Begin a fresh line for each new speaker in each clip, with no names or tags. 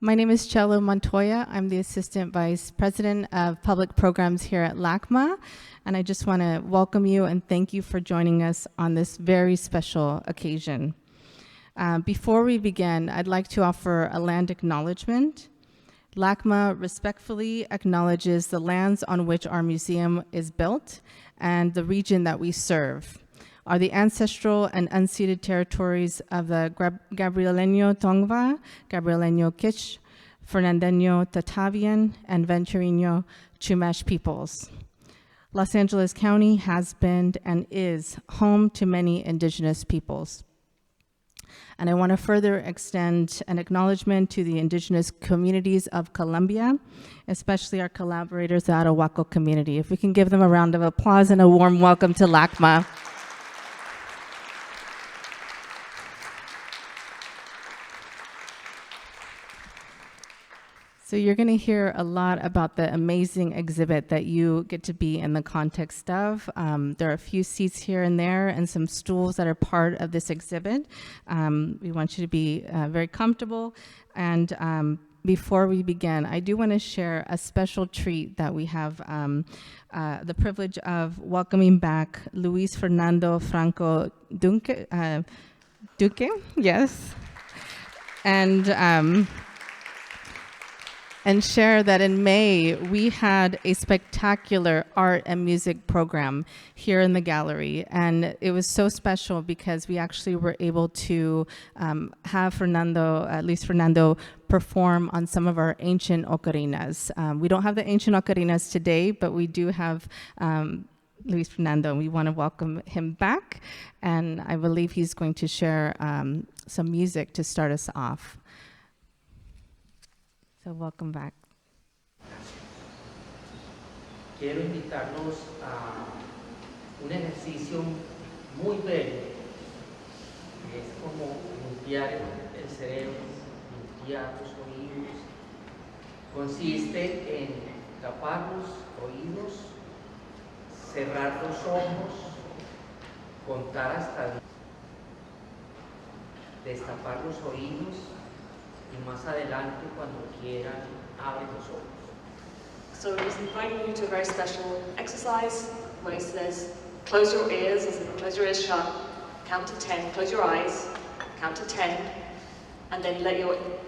My name is Chelo Montoya. I'm the Assistant Vice President of Public Programs here at LACMA, and I just want to welcome you and thank you for joining us on this very special occasion. Before we begin, I'd like to offer a land acknowledgement. LACMA respectfully acknowledges the lands on which our museum is built and the region that we serve are the ancestral and unceded territories of the Gabrieleño Tongva, Gabrieleño Kish, Fernandeño Tatavian, and Ventureño Chumash peoples. Los Angeles County has been and is home to many indigenous peoples. And I want to further extend an acknowledgement to the indigenous communities of Colombia, especially our collaborators, the Arhuaco community. If we can give them a round of applause and a warm welcome to LACMA. So you're going to hear a lot about the amazing exhibit that you get to be in the context of. There are a few seats here and there and some stools that are part of this exhibit. We want you to be very comfortable. And before we begin, I do want to share a special treat that we have the privilege of welcoming back Luis Fernando Franco Duque, yes. And share that in May, we had a spectacular art and music program here in the gallery. And it was so special because we actually were able to have Luis Fernando, perform on some of our ancient ocarinas. We don't have the ancient ocarinas today, but we do have Luis Fernando, and we want to welcome him back. And I believe he's going to share some music to start us off. So welcome back.
Quiero invitarlos a un ejercicio muy bello, que es como limpiar el cerebro, limpiar los oídos. Consiste en tapar los oídos, cerrar los ojos, contar hasta 10, destapar los oídos, y más adelante, cuando quieran, abren los ojos.
So he's inviting you to a very special exercise where he says, close your ears, as in close your ears shut, count to 10, close your eyes, count to 10, and then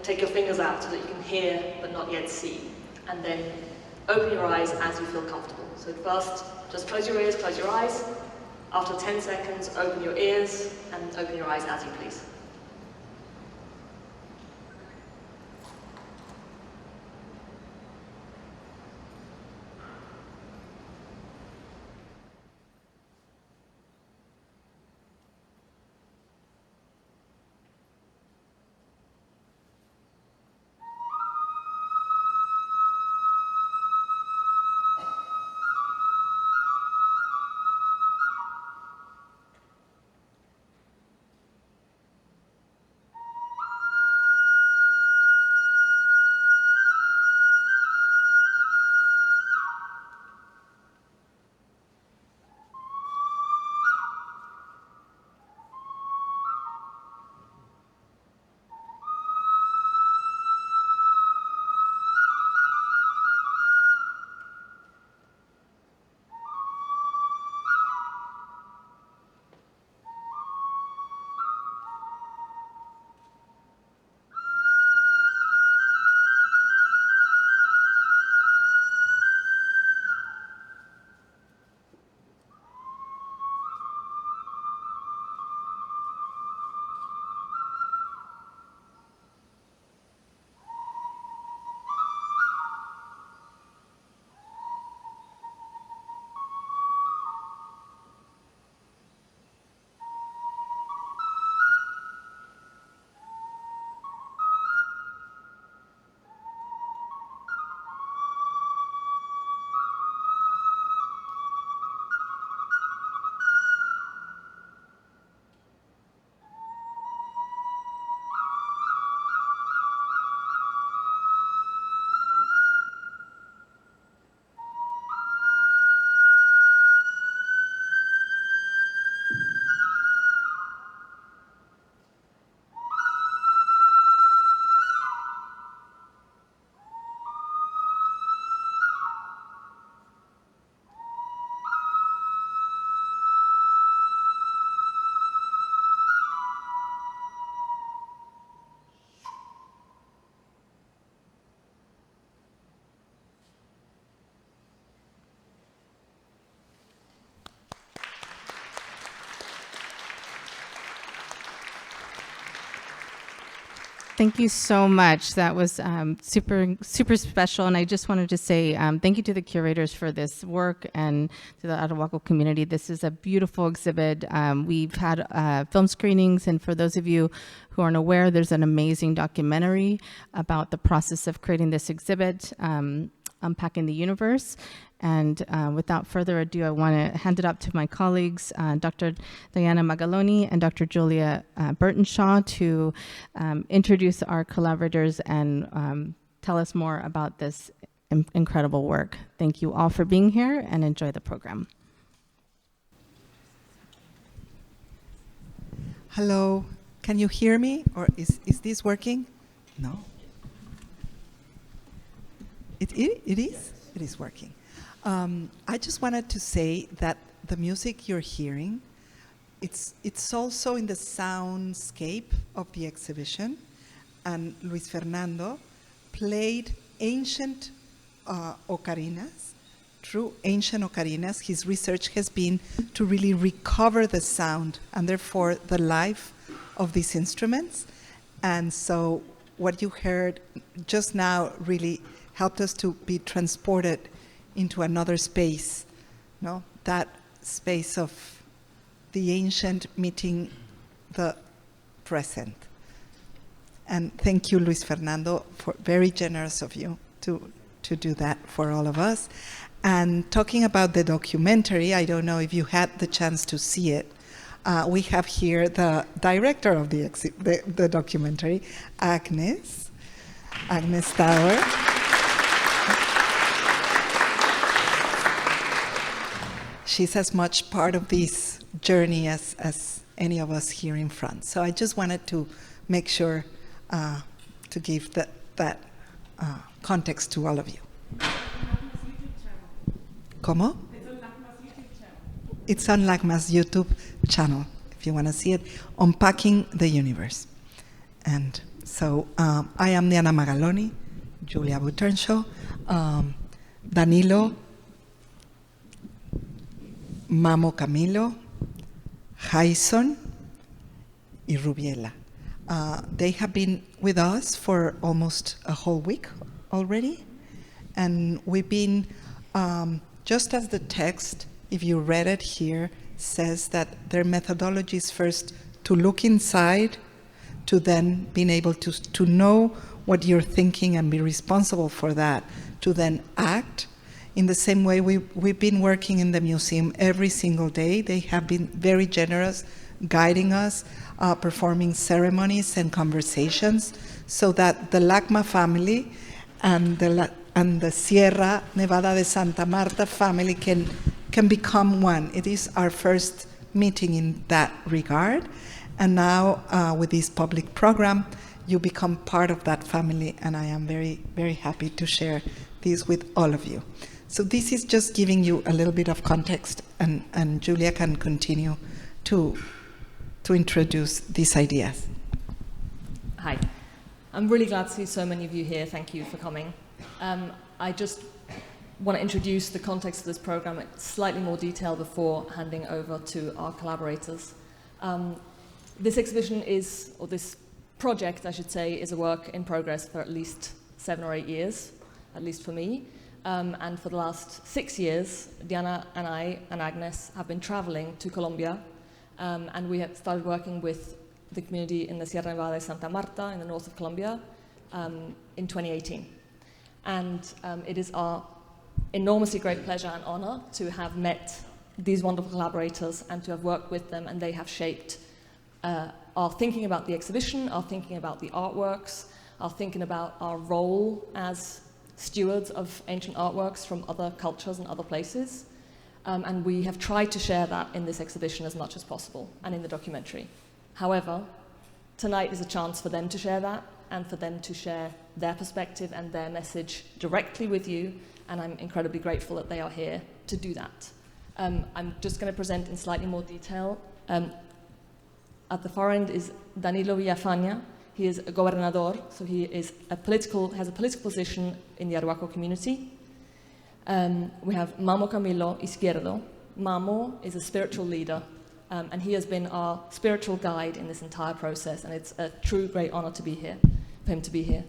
take your fingers out so that you can hear but not yet see. And then open your eyes as you feel comfortable. So first, just close your ears, close your eyes. After 10 seconds, open your ears and open your eyes as you please.
Thank you so much. That was super special. And I just wanted to say thank you to the curators for this work and to the Arhuaco community. This is a beautiful exhibit. We've had film screenings, and for those of you who aren't aware, there's an amazing documentary about the process of creating this exhibit, Unpacking the Universe. And without further ado, I want to hand it up to my colleagues, Dr. Diana Magaloni and Dr. Julia Burtonshaw, to introduce our collaborators and tell us more about this incredible work. Thank you all for being here, and enjoy the program.
Hello, can you hear me? Or is this working? No? It is? It is working. I just wanted to say that the music you're hearing, it's also in the soundscape of the exhibition, and Luis Fernando played ancient ocarinas, true ancient ocarinas. His research has been to really recover the sound and therefore the life of these instruments. And so what you heard just now really helped us to be transported into another space, no? That space of the ancient meeting the present. And thank you, Luis Fernando, for very generous of you to do that for all of us. And talking about the documentary, I don't know if you had the chance to see it. We have here the director of the documentary, Agnes Tower. She's as much part of this journey as any of us here in front. So I just wanted to make sure to give that context to all of you. ¿Cómo? It's on LACMA's YouTube channel, if you want to see it, Unpacking the Universe. And so I am Diana Magaloni, Julia Burtonshaw, Danilo, Mamo Camilo, Jaison, y Rubiela. They have been with us for almost a whole week already, and we've been, just as the text, if you read it here, says that their methodology is first to look inside, to then being able to know what you're thinking and be responsible for that, to then act. In the same way, we've been working in the museum every single day. They have been very generous, guiding us, performing ceremonies and conversations, so that the LACMA family and the Sierra Nevada de Santa Marta family can become one. It is our first meeting in that regard. And now, with this public program, you become part of that family, and I am very, very happy to share this with all of you. So this is just giving you a little bit of context, and Julia can continue to introduce these ideas.
Hi. I'm really glad to see so many of you here. Thank you for coming. I just want to introduce the context of this program in slightly more detail before handing over to our collaborators. This exhibition or this project, I should say, is a work in progress for at least 7 or 8 years, at least for me. And for the last 6 years, Diana and I and Agnes have been traveling to Colombia, and we have started working with the community in the Sierra Nevada de Santa Marta in the north of Colombia in 2018. And it is our enormously great pleasure and honor to have met these wonderful collaborators and to have worked with them, and they have shaped our thinking about the exhibition, our thinking about the artworks, our thinking about our role as stewards of ancient artworks from other cultures and other places. And we have tried to share that in this exhibition as much as possible and in the documentary. However, tonight is a chance for them to share that and for them to share their perspective and their message directly with you, and I'm incredibly grateful that they are here to do that. I'm just going to present in slightly more detail. At the far end is Danilo Villafaña. He is a gobernador, so he is has a political position in the Arhuaco community. We have Mamo Camilo Izquierdo. Mamo is a spiritual leader, and he has been our spiritual guide in this entire process, and it's a true great honor to be here. for him to be here.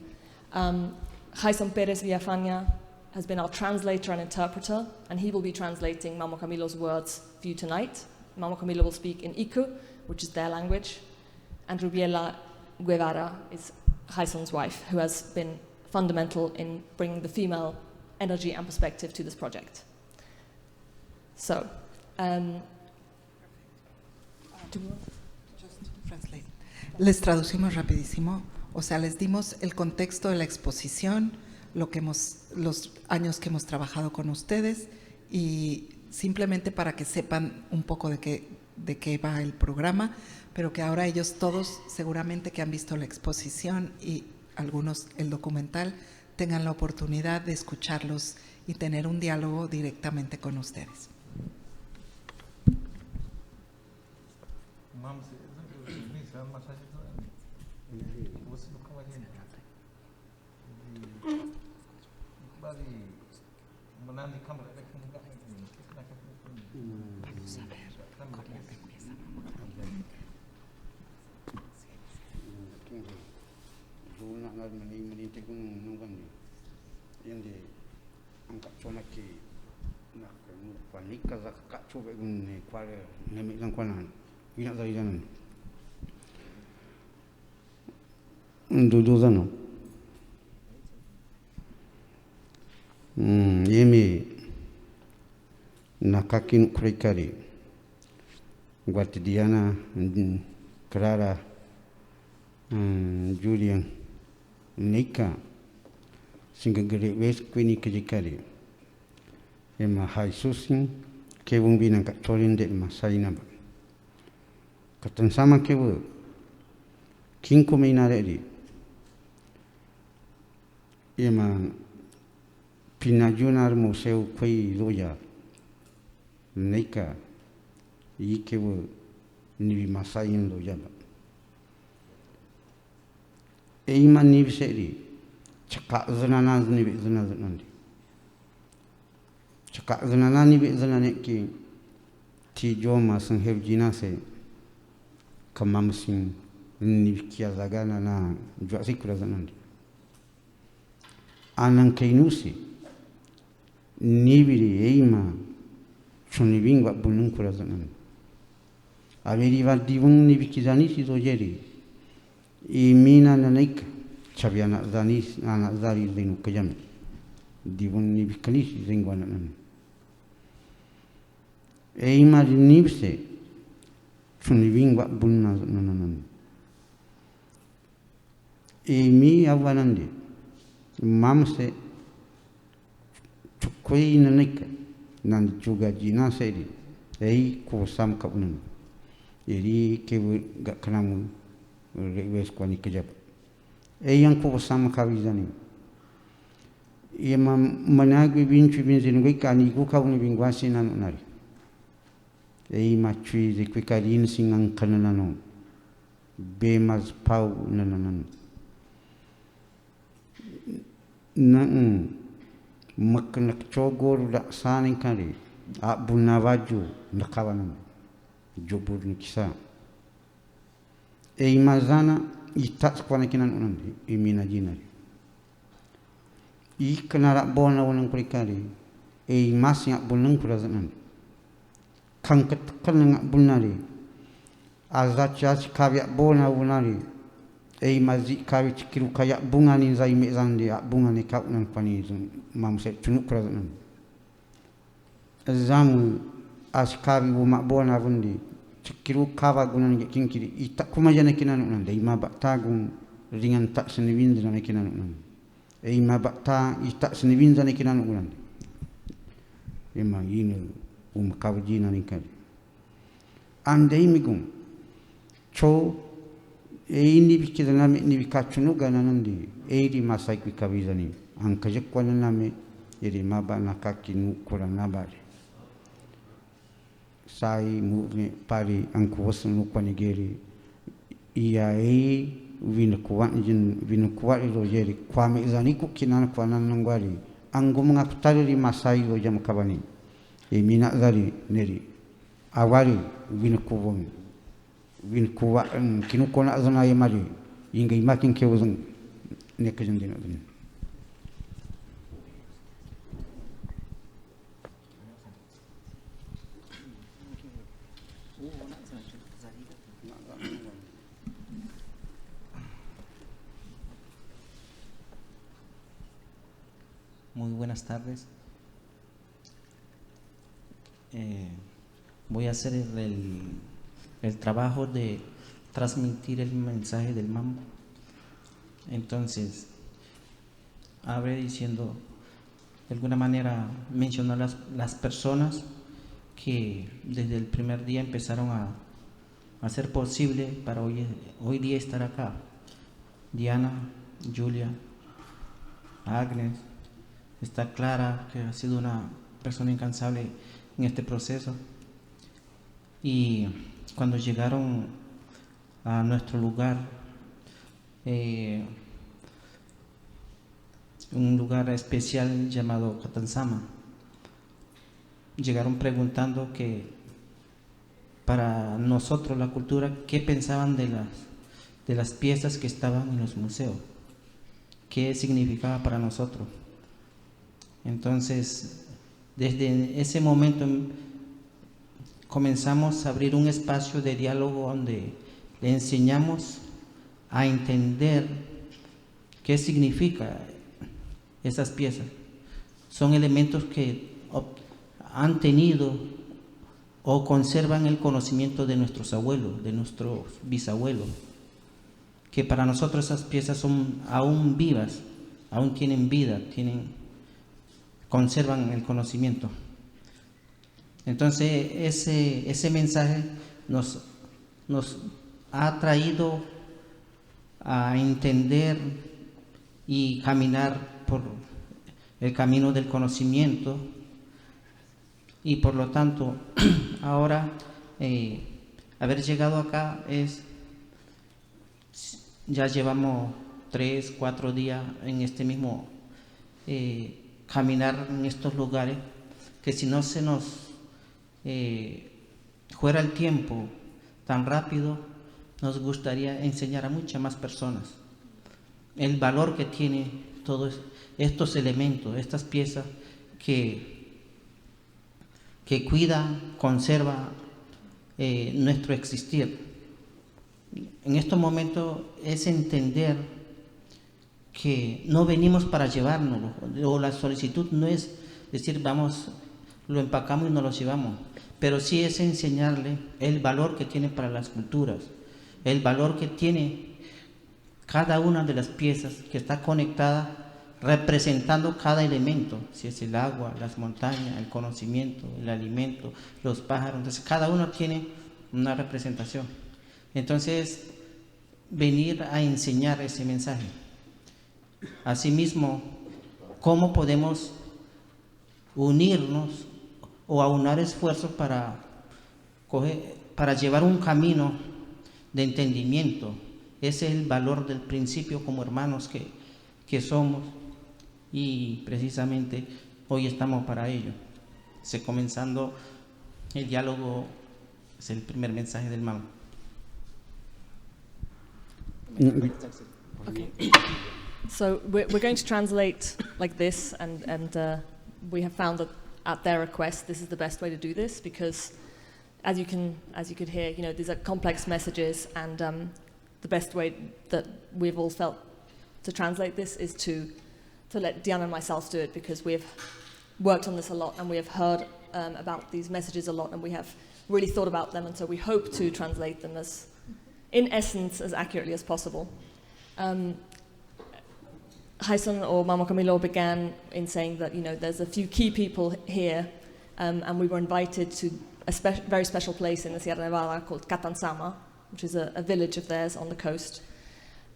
Jaison Perez Villafaña has been our translator and interpreter, and he will be translating Mamo Camilo's words for you tonight. Mamo Camilo will speak in Iku, which is their language, and Rubiela Guevara is Jaison's wife, who has been fundamental in bringing the female energy and perspective to this project. So,
Les traducimos rapidísimo, o sea, les dimos el contexto de la exposición, los años que hemos trabajado con ustedes y simplemente para que sepan un poco de qué va el programa, pero que ahora ellos todos seguramente que han visto la exposición y algunos el documental tengan la oportunidad de escucharlos y tener un diálogo directamente con ustedes.
Yemi nakakin kurikari Guatidiana Clara Julian Nika Singagari West Queenie Kijikari Emma Haisusin Kevin Bina Katorin de Masainaba Katansama Kewu Kinko Minaredi Emma Pinajunar Museu Kwei Loya Nika Yikewu Nivi Masayin Loyaba Eima Nivseri Chaka Zanana Nivi Zanandi Chaka Zanana Nivi Zananeki Ti Joma San Hevjina se Kamamsin Nivikia Zagana na Jwasikura Zanandi Anan Kainusi Nibiri Eima Chunibingwa Bulunkura Zanandi Averiva Divun Nivikizani Zojeri Imina Nanek Chaviana Zanis Ana Zari Zinu Kayam Divun Nivikanis Zingwanan Eima Nivse Chunibingwa Bulna Nanan Emi Avanandi Mamse Chukui Nanek Nan Juga Jina Sedi Ei Kusam Kabunan Eri Kevu Gakanamun Wes Kwani Kajab Eyang Kusam Kavizani Yema Managui Vinci Vinzinwik and Igukawni Vingwasinan Unari Ei Machui the Quikarin Singan Kananano Bemas Pau Nananan Nan Makanak Chogor Sanin Kari Abunavaju Nakavanam Jobur Nikisa Eimazana Itats Kwanakinan Unandi Imina Jinari Ikanara Bona Unang Kurikari Eimasyak Bunang Kurazanandi Kankat Kanang Bunari Azachas Kaviak Bona Unari Eimazi Kavich Kirukaya Bunganin Zai Mezandi Bungani Kaunan Panizum Mamset Tunukrazan Zamu Askavi Wumak Bona Vundi Kiru Kava Gunan Kinkiri Itakumajana Kinan Ima Baktagun Ringan Tax and the Winds and Kinan Ima Bakta Itax and the Winds and Kinan Ima Yinu Kavajina Nikari and Emigum Cho Eini Vikizanami Nivikachunuga Nanandi Edi Masaki Kavizani and Kajakwanami Erimaba Nakaki Nukuranabari Sai movement pari angkuwasan nupanigeri iae vinakuwari rojeri kwame izaniku kinana kwanan nangwari angumanga kutari masai rojam kabani emina zari neri awari vinakuwa kinukona azana yamari inga imakin kewuzang nekajandino dun.
Muy buenas tardes. Voy a hacer el trabajo de transmitir el mensaje del Mamo. Entonces, abre diciendo, de alguna manera mencionó las personas que desde el primer día empezaron a hacer posible para hoy día estar acá. Diana, Julia, Agnes, está Clara, que ha sido una persona incansable en este proceso. Y cuando llegaron a nuestro lugar, un lugar especial llamado Catansama, llegaron preguntando que para nosotros la cultura, ¿qué pensaban de las piezas que estaban en los museos? ¿Qué significaba para nosotros? Entonces, desde ese momento comenzamos a abrir un espacio de diálogo donde le enseñamos a entender qué significa esas piezas. Son elementos que han tenido o conservan el conocimiento de nuestros abuelos, de nuestros bisabuelos, que para nosotros esas piezas son aún vivas, aún tienen vida, conservan el conocimiento. Entonces ese mensaje nos ha traído a entender y caminar por el camino del conocimiento, y por lo tanto ahora haber llegado acá ya llevamos 3, 4 días en este mismo caminar en estos lugares, que si no se nos fuera el tiempo tan rápido, nos gustaría enseñar a muchas más personas el valor que tiene todos estos elementos, estas piezas que cuidan, conservan nuestro existir. En estos momentos es entender que no venimos para llevárnoslo, o la solicitud no es decir vamos, lo empacamos y nos lo llevamos, pero sí es enseñarle el valor que tiene para las culturas, el valor que tiene cada una de las piezas que está conectada, representando cada elemento, si es el agua, las montañas, el conocimiento, el alimento, los pájaros. Entonces cada uno tiene una representación. Entonces, venir a enseñar ese mensaje. Asimismo, ¿cómo podemos unirnos o aunar esfuerzos para llevar un camino de entendimiento? Ese es el valor del principio como hermanos que somos, y precisamente hoy estamos para ello. Comenzando el diálogo, es el primer mensaje del Mamo.
Okay. So we're going to translate like this, and we have found that at their request, this is the best way to do this, because as you could hear, these are complex messages, and the best way that we've all felt to translate this is to let Diana and myself do it, because we have worked on this a lot, and we have heard about these messages a lot, and we have really thought about them, and so we hope to translate them as, in essence, as accurately as possible. Jaison or Mamo Camilo began in saying that there's a few key people here, and we were invited to a very special place in the Sierra Nevada called Catansama, which is a village of theirs on the coast.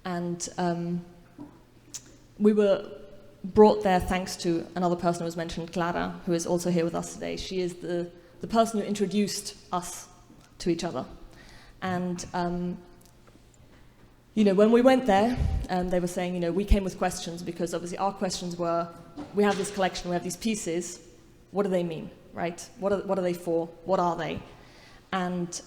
And we were brought there thanks to another person who was mentioned, Clara, who is also here with us today. She is the person who introduced us to each other. And when we went there, they were saying, we came with questions, because obviously our questions were, we have this collection, we have these pieces, what do they mean, right? What are they for? What are they? And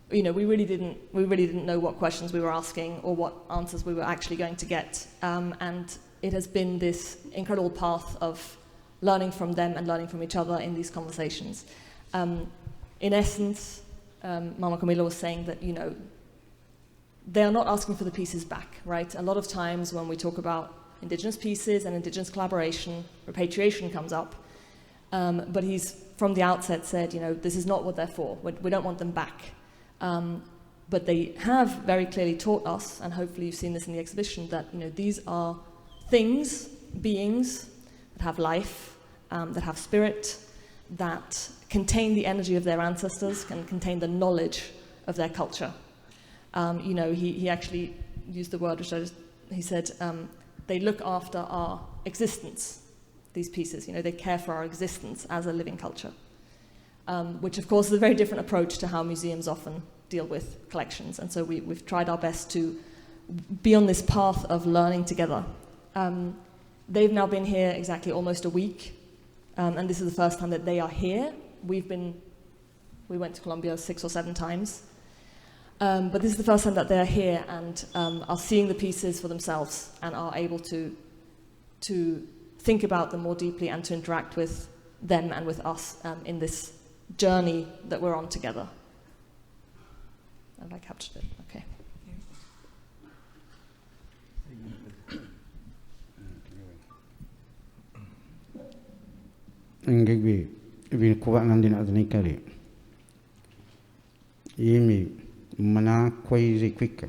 we really didn't know what questions we were asking or what answers we were actually going to get. And it has been this incredible path of learning from them and learning from each other in these conversations. In essence, Mamo Camilo was saying that, they are not asking for the pieces back, right? A lot of times when we talk about indigenous pieces and indigenous collaboration, repatriation comes up. But he's, from the outset, said, this is not what they're for. We don't want them back. But they have very clearly taught us, and hopefully you've seen this in the exhibition, that these are things, beings that have life, that have spirit, that contain the energy of their ancestors, can contain the knowledge of their culture. He actually used the word, he said, they look after our existence, these pieces. They care for our existence as a living culture, which of course is a very different approach to how museums often deal with collections. And so we've tried our best to be on this path of learning together. They've now been here exactly almost a week, and this is the first time that they are here. We went to Colombia 6 or 7 times. But this is the first time that they're here and are seeing the pieces for themselves and are able to think about them more deeply and to interact with them and with us in this journey that we're on together. Have I captured it? Okay.
Ngegbi ibin kuwa nandin adni kali. Yemi mana koi zikwika.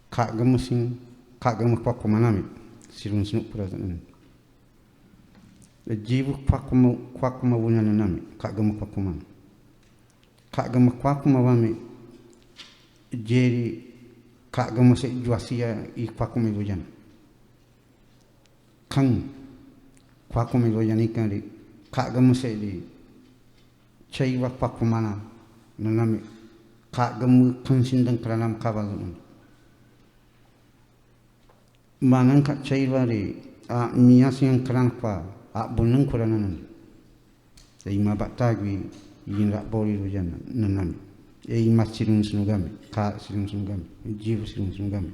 Kak gemusing kak gemus paku manami sirun snuk purasan. Jibu paku mawunya nanami kak gemus paku man. Kak gemus paku mawami jeri kak gemus juasia I paku melujan. Kang paku melujan ikan di kak gemus di cai wak paku mana nanami kak gemus konsindang keranam kabazun. Manang kak cai wari a mias yang keran pa a bunang kuranan. Ei mabatagwi yin rak boli rujan nanami. Ei masirun sunugami kak sirun sunugami jibu sirun sunugami.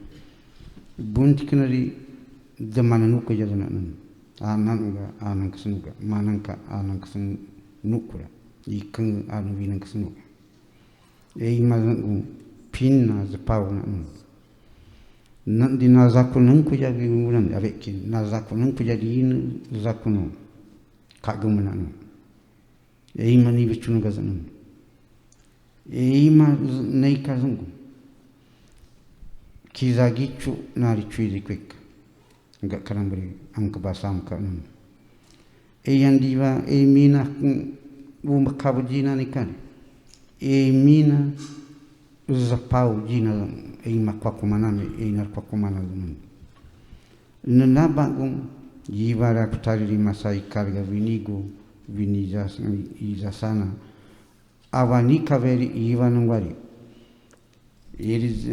Bunti kenari zamanan uka jazanan. Anan uga anan kesenuga manang ka anan kesenukura ikeng anu winang kesenuga. Ei mazang pinna zapau nan di nazaku nang ku jadi ngunan aveki nazaku nang ku jadi in zakuno kagumana ei mani bichunu gazan ei ma nei kazungu kizagichu nari chuidi kwek enggak karambri ang kabasam ka ei andiva ei mina umakabujina nikani ei mina zapau jina ei makwakumanami ei narkwakumana zaman nanabagum yivara kutari masai karga vinigo vinizas izasana awani kaveri ivanungwari iriz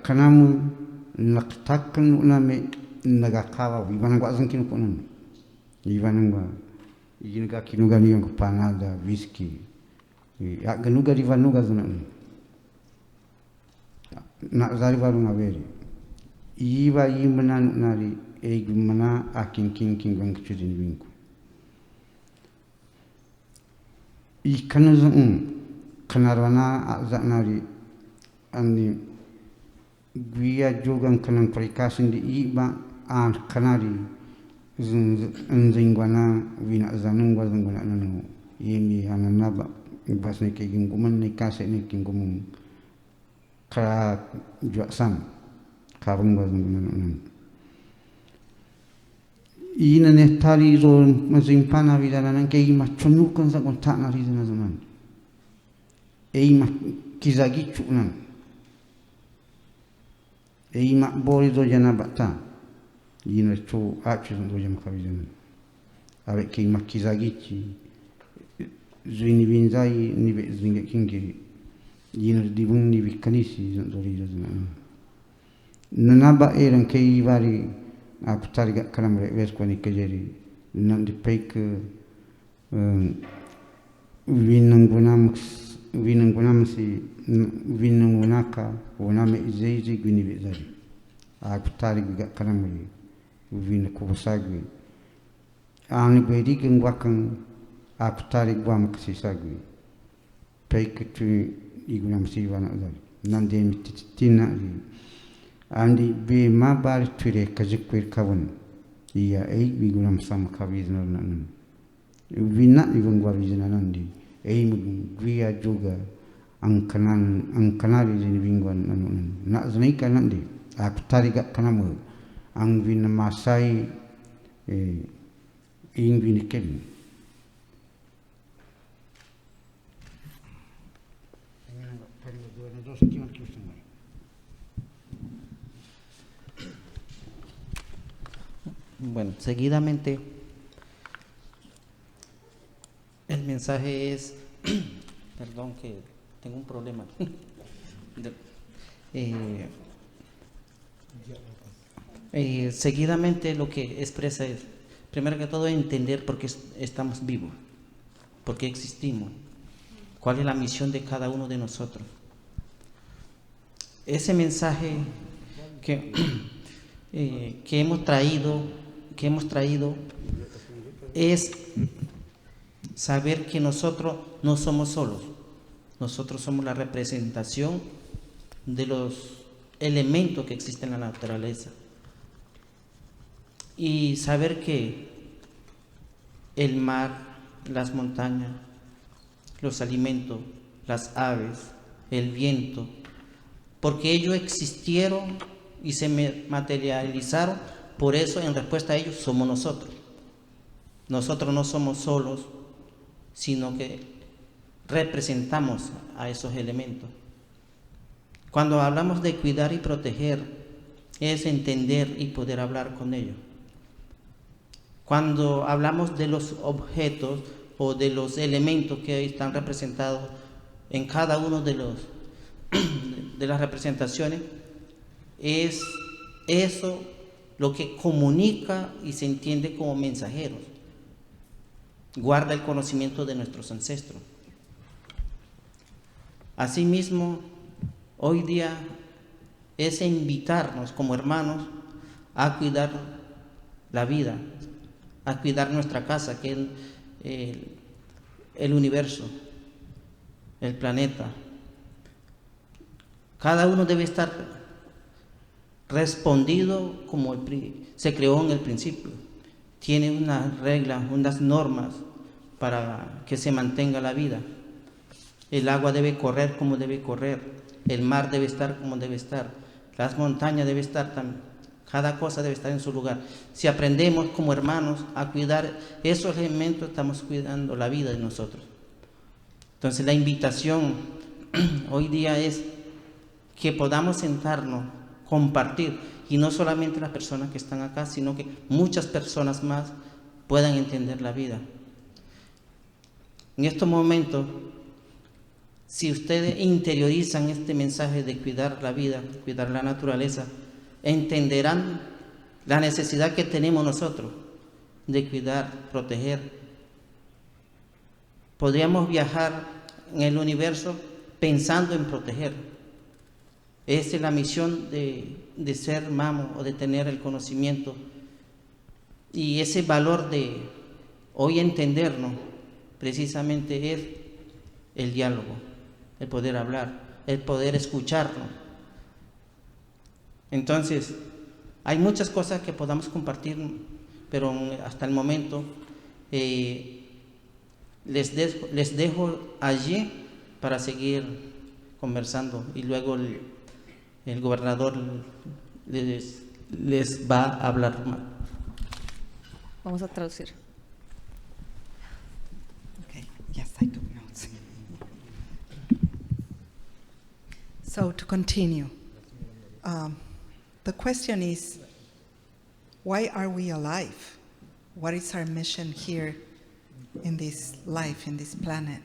kanamu naktakan uname nagakawa ivanungwa zankin kunun ivanungwa yinga kinuga niyong panada whisky ya ganuga rivanuga zanan nak zari baru ngaveri iwa yimana nari egumana akin king bang chudin winku ikanuzun kanarwana azanari ani guia jogan kanan prikasin di iba an kanari zingwana wina zanungwa zingwana nanu yemi ananaba basne ke ginguman ne kase ne gingumun ka juasan karung bazun ina ne tali ro mazimpana vidana nan ke ima chunukan sa konta na rizana zaman eima kizagi chunan eima bori do jana bata ina chu achu do jam khavijan avec ke ima kizagi chi zuini binzai ni be zinge kingiri ina dibun ni bikanisi zori zana nanaba eran ke vari aku targa kalam res ko ni kejeri nan di pek winang gunam vinangunamsi vinangunaka waname izeiji gwinibizari akutari gwiga kanamuri vina kubusagwi ani gwedi gengwakan akutari gwam kasisagwi peikitu igunamsi wana zari nande mititina andi be mabari ture kajikwir kawun iya ei wigunam sam kawizna nan vina igungwa vizna nandi ei gwia juga angkanari jini vingwan nan na znaika nandi akutari ga kanamu ang vina masai ing vina kevin.
Bueno, seguidamente el mensaje es, perdón que tengo un problema. Seguidamente lo que expresa es, primero que todo, entender por qué estamos vivos, por qué existimos, cuál es la misión de cada uno de nosotros. Ese mensaje que hemos traído es saber que nosotros no somos solos, nosotros somos la representación de los elementos que existen en la naturaleza. Y saber que el mar, las montañas, los alimentos, las aves, el viento, porque ellos existieron y se materializaron, por eso en respuesta a ellos somos nosotros. Nosotros no somos solos, sino que representamos a esos elementos. Cuando hablamos de cuidar y proteger, es entender y poder hablar con ellos. Cuando hablamos de los objetos o de los elementos que están representados en cada uno de las representaciones, es eso lo que comunica y se entiende como mensajeros. Guarda el conocimiento de nuestros ancestros. Asimismo, hoy día es invitarnos como hermanos a cuidar la vida, a cuidar nuestra casa, que es el universo, el planeta. Cada uno debe estar respondido como se creó en el principio. Tiene unas reglas, unas normas para que se mantenga la vida. El agua debe correr como debe correr, el mar debe estar como debe estar, las montañas deben estar también, cada cosa debe estar en su lugar. Si aprendemos como hermanos a cuidar esos elementos, estamos cuidando la vida de nosotros. Entonces la invitación hoy día es que podamos sentarnos, compartir, y no solamente las personas que están acá, sino que muchas personas más puedan entender la vida. En estos momentos, si ustedes interiorizan este mensaje de cuidar la vida, cuidar la naturaleza, entenderán la necesidad que tenemos nosotros de cuidar, proteger. Podríamos viajar en el universo pensando en proteger. Esa es la misión de ser Mamo, o de tener el conocimiento y ese valor de hoy entendernos, precisamente es el diálogo, el poder hablar, el poder escucharnos. Entonces, hay muchas cosas que podamos compartir, pero hasta el momento les dejo allí para seguir conversando, y luego el gobernador les va a hablar más.
Vamos a traducir.
Okay. Yes, I took notes. So to continue, the question is, why are we alive? What is our mission here in this life, in this planet?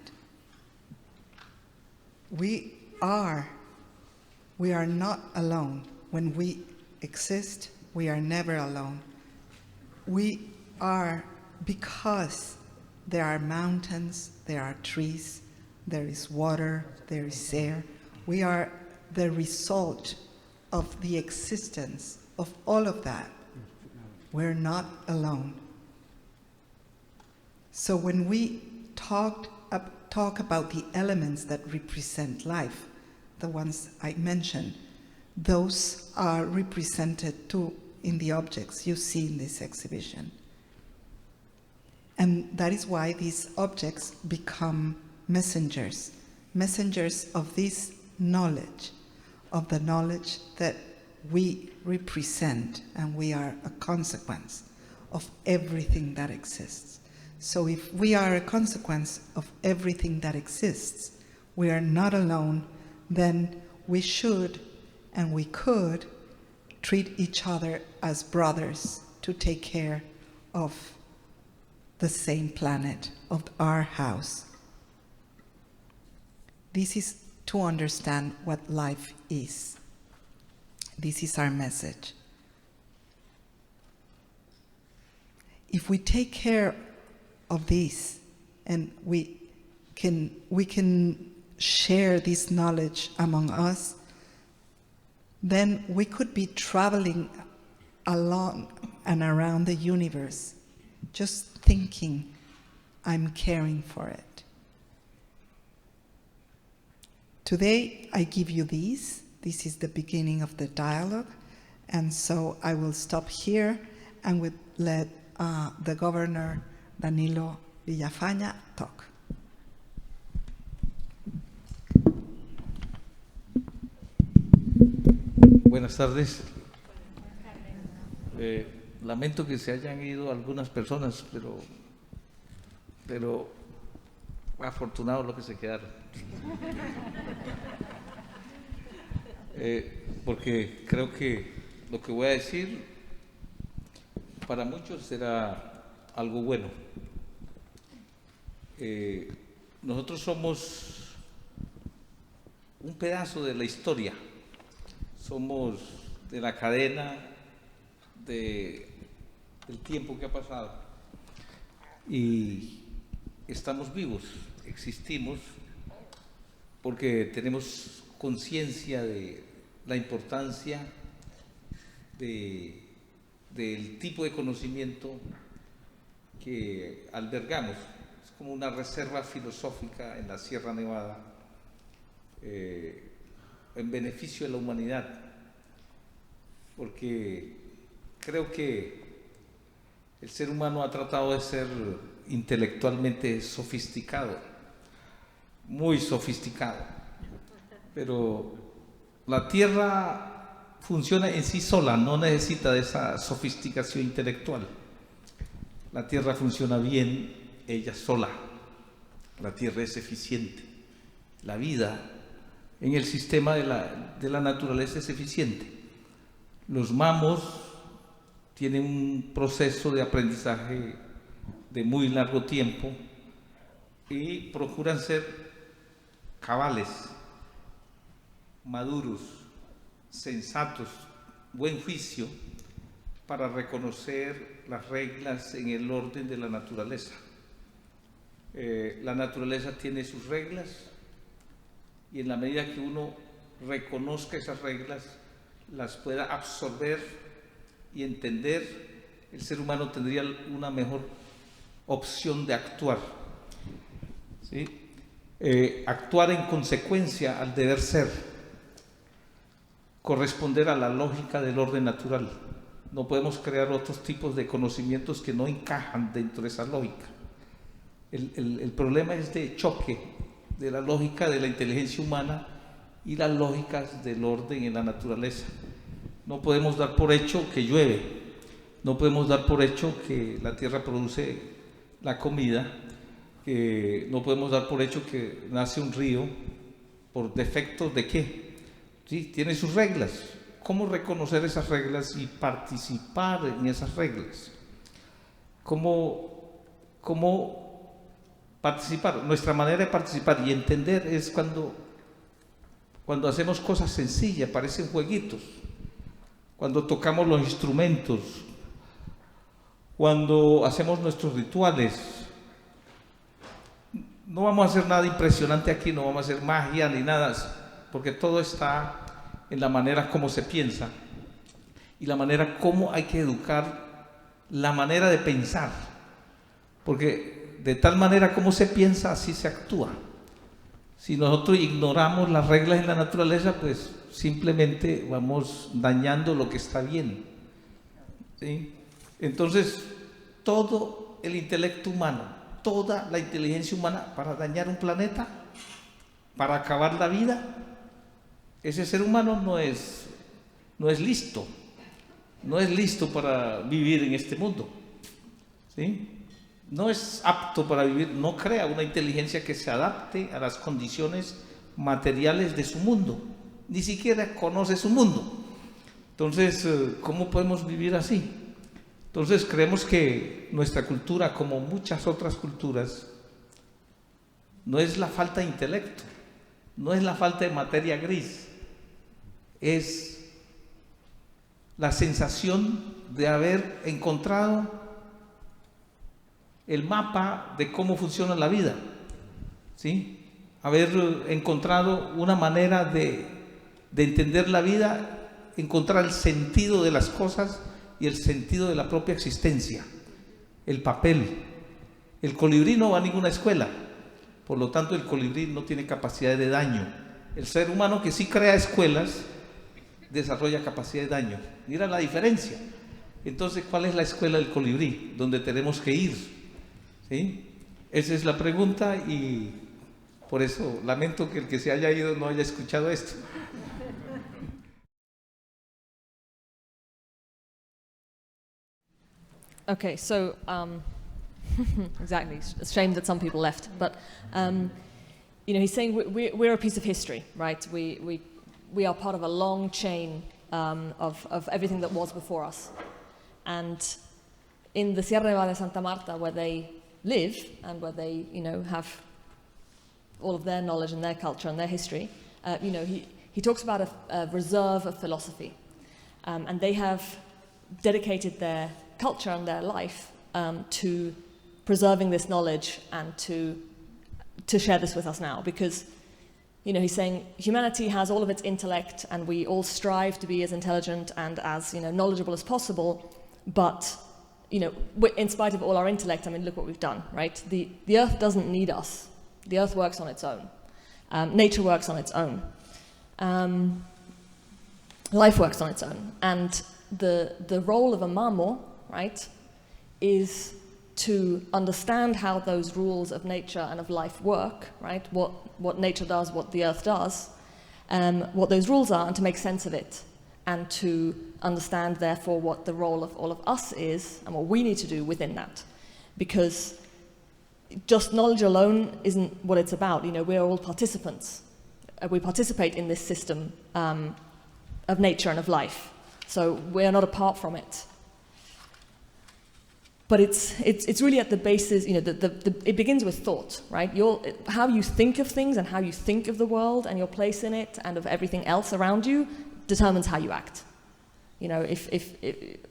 We are not alone. When we exist, we are never alone. We are because there are mountains, there are trees, there is water, there is air. We are the result of the existence of all of that. We're not alone. So when we talk about the elements that represent life, the ones I mentioned, those are represented too in the objects you see in this exhibition. And that is why these objects become messengers of this knowledge, of the knowledge that we represent, and we are a consequence of everything that exists. So if we are a consequence of everything that exists, we are not alone, then we should and we could treat each other as brothers to take care of the same planet, of our house. This is to understand what life is. This is our message. If we take care of this and we can share this knowledge among us, then we could be traveling along and around the universe, just thinking, I'm caring for it. Today, I give you these. This is the beginning of the dialogue. And so I will stop here and would let the Governor, Danilo Villafaña, talk.
Buenas tardes. Lamento que se hayan ido algunas personas, pero afortunados los que se quedaron. Porque creo que lo que voy a decir para muchos será algo bueno. Nosotros somos un pedazo de la historia, somos de la cadena del tiempo que ha pasado y estamos vivos, existimos porque tenemos conciencia de la importancia del tipo de conocimiento que albergamos. Es como una reserva filosófica en la Sierra Nevada en beneficio de la humanidad, porque creo que el ser humano ha tratado de ser intelectualmente sofisticado, muy sofisticado, pero la Tierra funciona en sí sola, no necesita de esa sofisticación intelectual. La Tierra funciona bien ella sola, la Tierra es eficiente, la vida en el sistema de la naturaleza es eficiente. Los mamos tienen un proceso de aprendizaje de muy largo tiempo y procuran ser cabales, maduros, sensatos, buen juicio para reconocer las reglas en el orden de la naturaleza. La naturaleza tiene sus reglas y en la medida que uno reconozca esas reglas, las pueda absorber y entender, el ser humano tendría una mejor opción de actuar, ¿sí? Actuar en consecuencia al deber ser, corresponder a la lógica del orden natural. No podemos crear otros tipos de conocimientos que no encajan dentro de esa lógica. El problema es de choque de la lógica de la inteligencia humana y las lógicas del orden en la naturaleza. No podemos dar por hecho que llueve, no podemos dar por hecho que la tierra produce la comida, que no podemos dar por hecho que nace un río por defectos de qué. Sí, tiene sus reglas. ¿Cómo reconocer esas reglas y participar en esas reglas? ¿Cómo participar? Nuestra manera de participar y entender es cuando hacemos cosas sencillas, parecen jueguitos, cuando tocamos los instrumentos, cuando hacemos nuestros rituales. no vamos a hacer nada impresionante aquí, no vamos a hacer magia ni nada, porque todo está en la manera como se piensa y la manera como hay que educar, la manera de pensar, porque de tal manera como se piensa, así se actúa. Si nosotros ignoramos las reglas en la naturaleza, pues simplemente vamos dañando lo que está bien, ¿sí? Entonces, todo el intelecto humano, toda la inteligencia humana para dañar un planeta, para acabar la vida, ese ser humano no es listo, no es listo para vivir en este mundo, ¿sí? No es apto para vivir, no crea una inteligencia que se adapte a las condiciones materiales de su mundo, ni siquiera conoce su mundo. Entonces, ¿cómo podemos vivir así? Entonces creemos que nuestra cultura, como muchas otras culturas, no es la falta de intelecto, no es la falta de materia gris, es la sensación de haber encontrado el mapa de cómo funciona la vida, ¿sí? Haber encontrado una manera de entender la vida, encontrar el sentido de las cosas y el sentido de la propia existencia, el papel. El colibrí no va a ninguna escuela, por lo tanto el colibrí no tiene capacidad de daño. El ser humano que sí crea escuelas desarrolla capacidad de daño. Mira la diferencia. Entonces, ¿cuál es la escuela del colibrí? ¿Dónde tenemos que ir? ¿Sí? Esa es la pregunta y por eso lamento que el que se haya ido no haya escuchado esto.
Okay, so exactly. It's a shame that some people left, but you know, he's saying we're a piece of history, right? We are part of a long chain of everything that was before us, and in the Sierra Nevada de Santa Marta, where they live and where they, you know, have all of their knowledge and their culture and their history, you know, he talks about a reserve of philosophy, and they have dedicated their culture and their life to preserving this knowledge and to share this with us now, because, you know, he's saying humanity has all of its intellect and we all strive to be as intelligent and as, you know, knowledgeable as possible, but, you know, in spite of all our intellect, I mean, look what we've done, right? The earth doesn't need us. The earth works on its own. Nature works on its own. Life works on its own. And the role of a mamo, right, is to understand how those rules of nature and of life work, right? What nature does, what the earth does, what those rules are, and to make sense of it, and to understand, therefore, what the role of all of us is and what we need to do within that. Because just knowledge alone isn't what it's about. You know, we're all participants. We participate in this system of nature and of life. So we're not apart from it. But it's really at the basis, you know, it begins with thought, right? How you think of things and how you think of the world and your place in it and of everything else around you determines how you act. You know,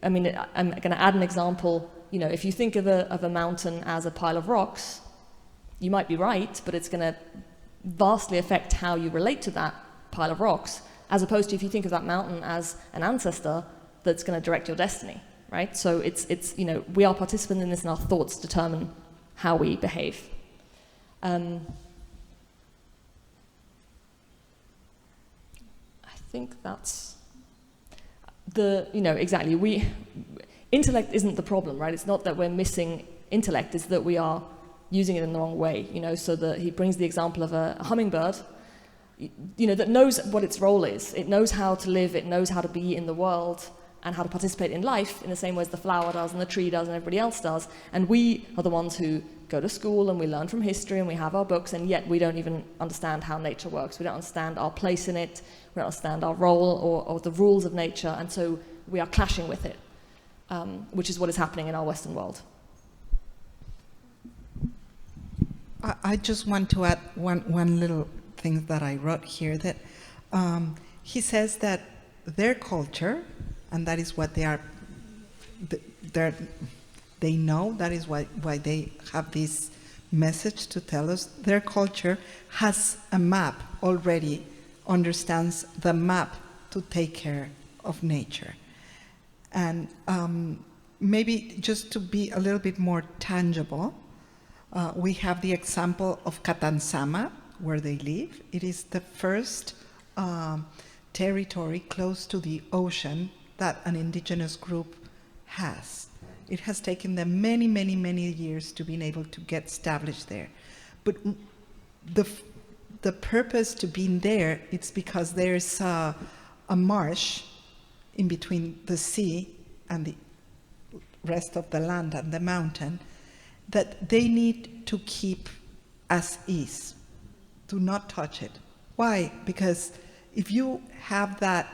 I mean, I'm going to add an example. You know, if you think of a mountain as a pile of rocks, you might be right, but it's going to vastly affect how you relate to that pile of rocks, as opposed to if you think of that mountain as an ancestor that's going to direct your destiny. Right? So it's you know, we are participants in this and our thoughts determine how we behave. I think that's you know, exactly, intellect isn't the problem, right? It's not that we're missing intellect, it's that we are using it in the wrong way, you know, so that he brings the example of a hummingbird, you know, that knows what its role is. It knows how to live, it knows how to be in the world, and how to participate in life in the same way as the flower does and the tree does and everybody else does. And we are the ones who go to school and we learn from history and we have our books, and yet we don't even understand how nature works. We don't understand our place in it, we don't understand our role or the rules of nature, and so we are clashing with it, which is what is happening in our Western world.
I just want to add one little thing that I wrote here, that he says that their culture, and that is what they know, that is why they have this message to tell us. Their culture has a map already, understands the map to take care of nature. And maybe just to be a little bit more tangible, we have the example of Catansama, where they live. It is the first territory close to the ocean that an indigenous group has. It has taken them many, many, many years to be able to get established there. But the purpose to being there, it's because there's a marsh in between the sea and the rest of the land and the mountain that they need to keep as is. Do not touch it. Why? Because if you have that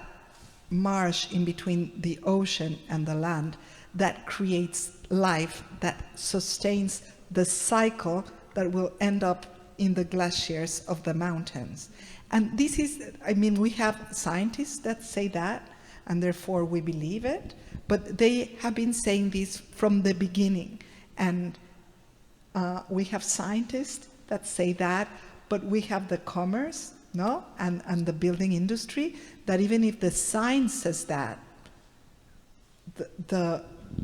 marsh in between the ocean and the land, that creates life, that sustains the cycle that will end up in the glaciers of the mountains. And this is, I mean, we have scientists that say that, and therefore we believe it, but they have been saying this from the beginning. And we have scientists that say that, but we have the commerce, no, and the building industry, that even if the science says that,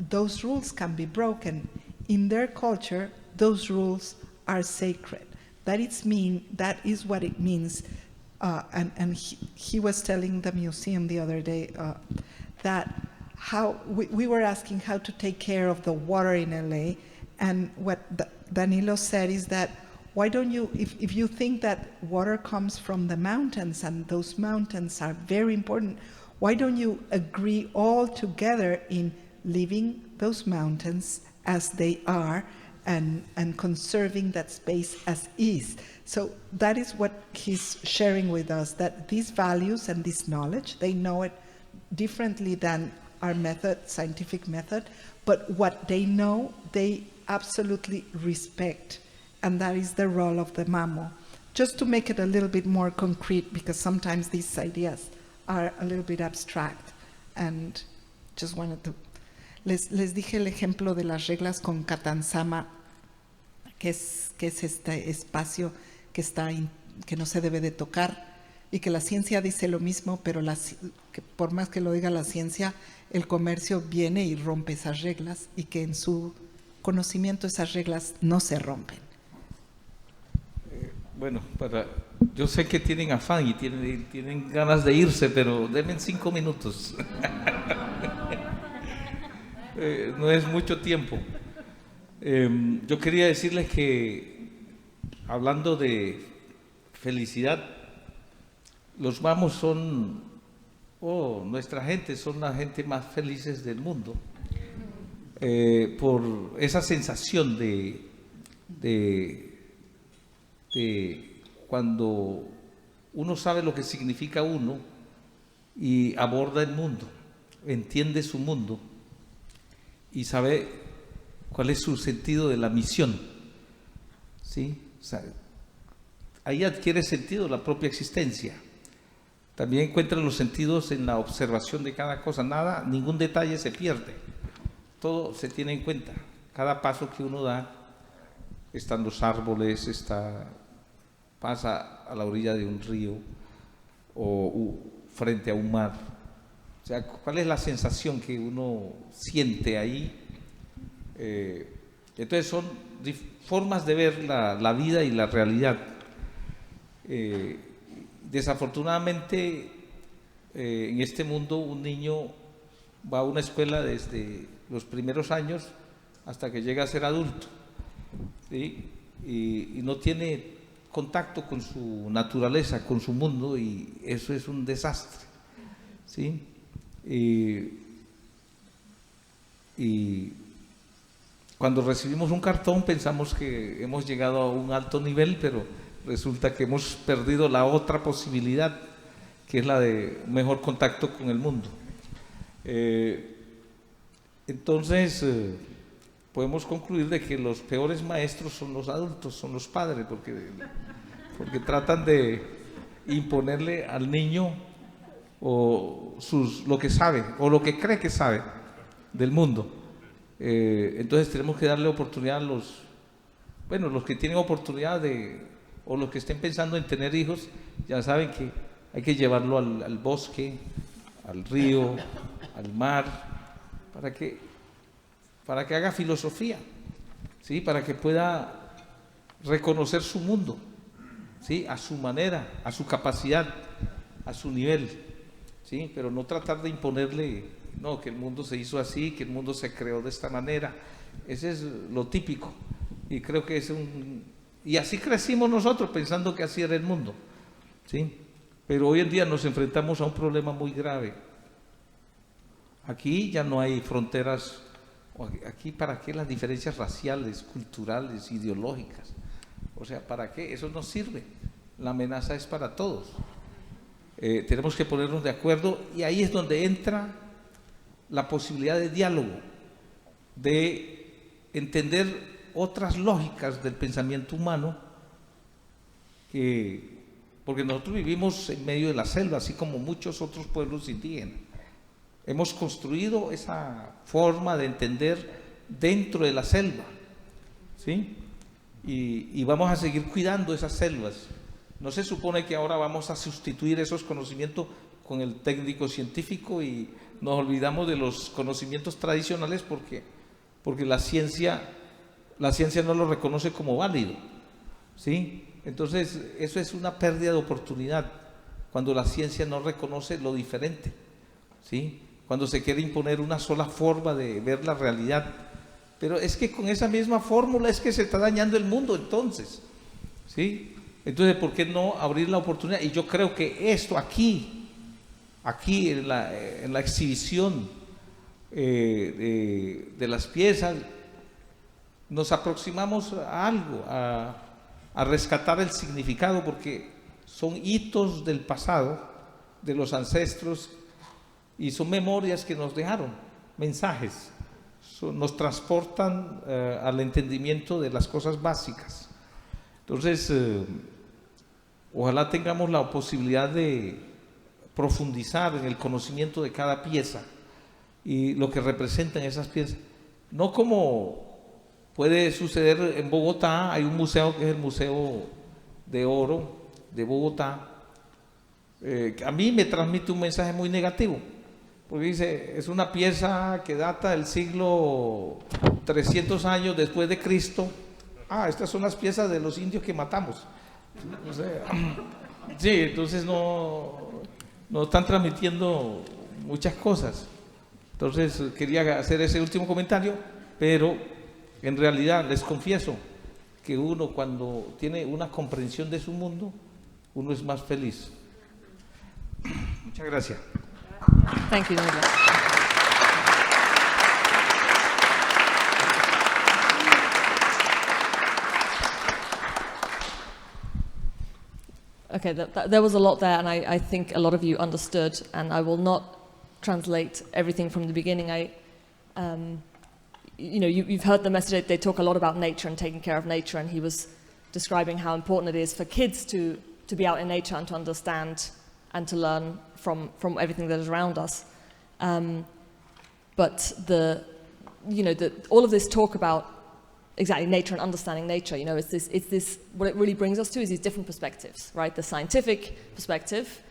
those rules can be broken. In their culture, those rules are sacred. That is what it means. And he was telling the museum the other day that how we were asking how to take care of the water in LA, and what Danilo said is that, why don't you, if you think that water comes from the mountains and those mountains are very important, why don't you agree all together in leaving those mountains as they are and conserving that space as is? So that is what he's sharing with us, that these values and this knowledge, they know it differently than our method, scientific method, but what they know, they absolutely respect. And that is the role of the Mamo. Just to make it a little bit more concrete, because sometimes these ideas are a little bit abstract. And just wanted to... Les dije el ejemplo de las reglas con Catansama, que es este espacio que no se debe de tocar, y que la ciencia dice lo mismo, pero que por más que lo diga la ciencia, el comercio viene y rompe esas reglas, y que en su conocimiento esas reglas no se rompen.
Bueno, yo sé que tienen afán y tienen ganas de irse, pero denme 5 minutos. No es mucho tiempo. Yo quería decirles que, hablando de felicidad, los Mamos son, nuestra gente, son la gente más felices del mundo, por esa sensación de cuando uno sabe lo que significa uno y aborda el mundo, entiende su mundo y sabe cuál es su sentido de la misión, ¿sí? O sea, ahí adquiere sentido la propia existencia. También encuentra los sentidos en la observación de cada cosa. Ningún detalle se pierde. Todo se tiene en cuenta. Cada paso que uno da, están los árboles, pasa a la orilla de un río o frente a un mar. O sea, ¿cuál es la sensación que uno siente ahí? Entonces son formas de ver la vida y la realidad. Desafortunadamente, en este mundo un niño va a una escuela desde los primeros años hasta que llega a ser adulto, ¿sí? Y no tiene contacto con su naturaleza, con su mundo, y eso es un desastre, ¿sí? Y cuando recibimos un cartón pensamos que hemos llegado a un alto nivel, pero resulta que hemos perdido la otra posibilidad, que es la de mejor contacto con el mundo. Entonces, podemos concluir de que los peores maestros son los adultos, son los padres, porque tratan de imponerle al niño lo que sabe o lo que cree que sabe del mundo. Entonces tenemos que darle oportunidad bueno, los que tienen oportunidad o los que estén pensando en tener hijos, ya saben que hay que llevarlo al bosque, al río, al mar, para que haga filosofía, ¿sí? Para que pueda reconocer su mundo, ¿sí? A su manera, a su capacidad, a su nivel, ¿sí? Pero no tratar de imponerle, no, que el mundo se hizo así, que el mundo se creó de esta manera. Ese es lo típico, y creo que y así crecimos nosotros pensando que así era el mundo, ¿sí? Pero hoy en día nos enfrentamos a un problema muy grave. Aquí ya no hay fronteras. Aquí, ¿para qué las diferencias raciales, culturales, ideológicas? O sea, ¿para qué? Eso no sirve. La amenaza es para todos. Tenemos que ponernos de acuerdo, y ahí es donde entra la posibilidad de diálogo, de entender otras lógicas del pensamiento humano, porque nosotros vivimos en medio de la selva, así como muchos otros pueblos indígenas. Hemos construido esa forma de entender dentro de la selva, ¿sí? Y vamos a seguir cuidando esas selvas. No se supone que ahora vamos a sustituir esos conocimientos con el técnico científico y nos olvidamos de los conocimientos tradicionales porque la ciencia no lo reconoce como válido, ¿sí? Entonces, eso es una pérdida de oportunidad cuando la ciencia no reconoce lo diferente, ¿sí? Cuando se quiere imponer una sola forma de ver la realidad. Pero es que con esa misma fórmula es que se está dañando el mundo entonces, ¿sí? Entonces, ¿por qué no abrir la oportunidad? Y yo creo que esto aquí en la exhibición de las piezas, nos aproximamos a algo, a rescatar el significado, porque son hitos del pasado, de los ancestros, y son memorias que nos dejaron, mensajes, nos transportan al entendimiento de las cosas básicas. Entonces, ojalá tengamos la posibilidad de profundizar en el conocimiento de cada pieza y lo que representan esas piezas, no como puede suceder en Bogotá. Hay un museo que es el Museo de Oro de Bogotá, que a mí me transmite un mensaje muy negativo, porque dice, es una pieza que data del siglo 300 años después de Cristo. Estas son las piezas de los indios que matamos. O sea, sí, entonces no están transmitiendo muchas cosas. Entonces quería hacer ese último comentario, pero en realidad les confieso que uno, cuando tiene una comprensión de su mundo, uno es más feliz. Muchas gracias.
Thank you, Danilo. Okay, there was a lot there, and I think a lot of you understood, and I will not translate everything from the beginning. You've heard the message. They talk a lot about nature and taking care of nature, and he was describing how important it is for kids to be out in nature and to understand and to learn from everything that is around us. But all of this talk about exactly nature and understanding nature, it's this. What it really brings us to is these different perspectives, right? The scientific perspective,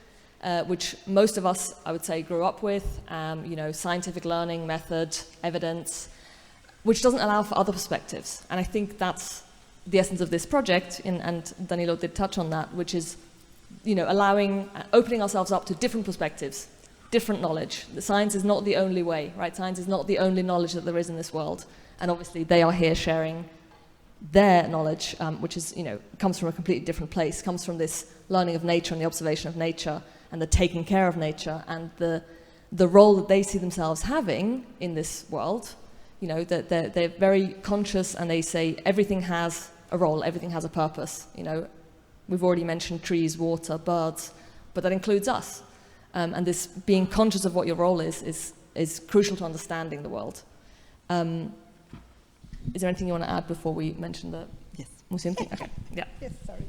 which most of us, I would say, grew up with. Scientific learning, method, evidence, which doesn't allow for other perspectives. And I think that's the essence of this project, and Danilo did touch on that, which is, opening ourselves up to different perspectives, different knowledge. The science is not the only way, right? Science is not the only knowledge that there is in this world. And obviously they are here sharing their knowledge, which is, comes from a completely different place, comes from this learning of nature and the observation of nature and the taking care of nature and the role that they see themselves having in this world. That they're very conscious, and they say everything has a role, everything has a purpose. We've already mentioned trees, water, birds, but that includes us. And this being conscious of what your role is crucial to understanding the world. Is there anything you want to add before we mention the museum thing? Okay, yeah.
Yes, sorry.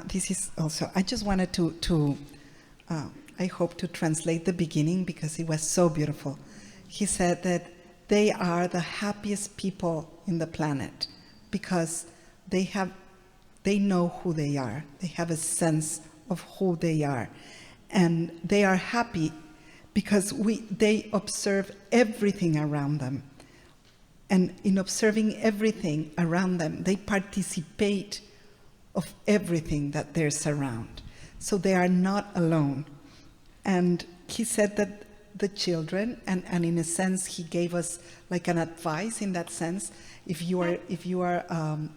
This is also, I just wanted to I hope to translate the beginning because it was so beautiful. He said that they are the happiest people in the planet because they know who they are. They have a sense of who they are. And they are happy because they observe everything around them. And in observing everything around them, they participate of everything that they surround. So they are not alone. And he said that the children, and in a sense, he gave us like an advice in that sense. If you are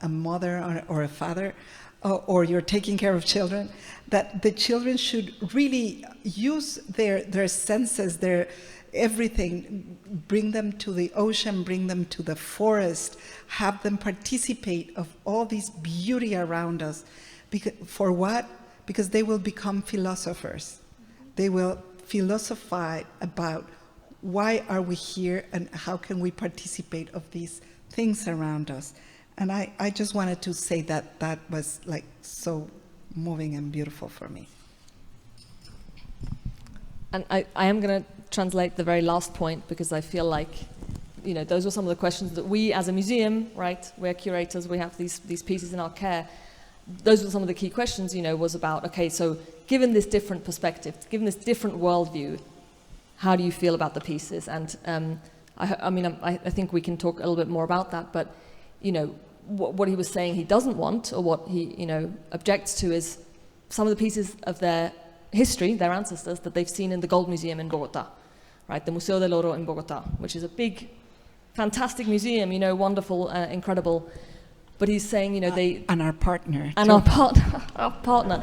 a mother or a father, or you're taking care of children, that the children should really use their senses, their everything, bring them to the ocean, bring them to the forest, have them participate of all this beauty around us. For what? Because they will become philosophers. They will philosophize about why are we here and how can we participate of these things around us. And I just wanted to say that was like so moving and beautiful for me.
And I am going to translate the very last point, because I feel like, those were some of the questions that we as a museum, right, we're curators, we have these pieces in our care. Those were some of the key questions, was about, okay, so given this different perspective, given this different worldview, how do you feel about the pieces? And I think we can talk a little bit more about that, but, what he was saying he doesn't want, or what he, objects to, is some of the pieces of their history, their ancestors, that they've seen in the Gold Museum in Bogota, right? The Museo del Oro in Bogota, which is a big, fantastic museum, wonderful, incredible. But he's saying, they...
And our partner.
And our partner.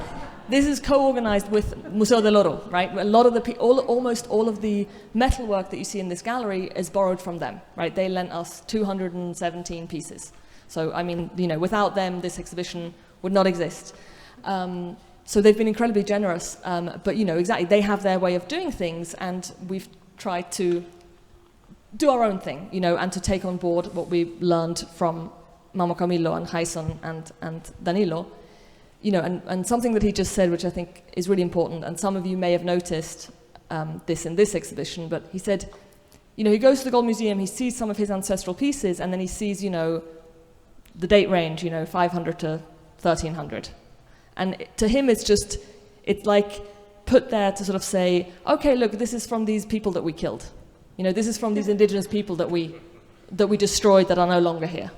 This is co-organized with Museo del Oro, right? A lot of almost all of the metalwork that you see in this gallery is borrowed from them, right? They lent us 217 pieces. So, without them, this exhibition would not exist. So they've been incredibly generous, but exactly, they have their way of doing things, and we've tried to do our own thing, and to take on board what we learned from Mamo Camilo and Jaison and Danilo, and something that he just said, which I think is really important, and some of you may have noticed this in this exhibition, but he said, he goes to the Gold Museum, he sees some of his ancestral pieces, and then he sees, the date range, 500 to 1300. And to him, it's like put there to sort of say, okay, look, this is from these people that we killed. This is from these indigenous people that we destroyed, that are no longer here.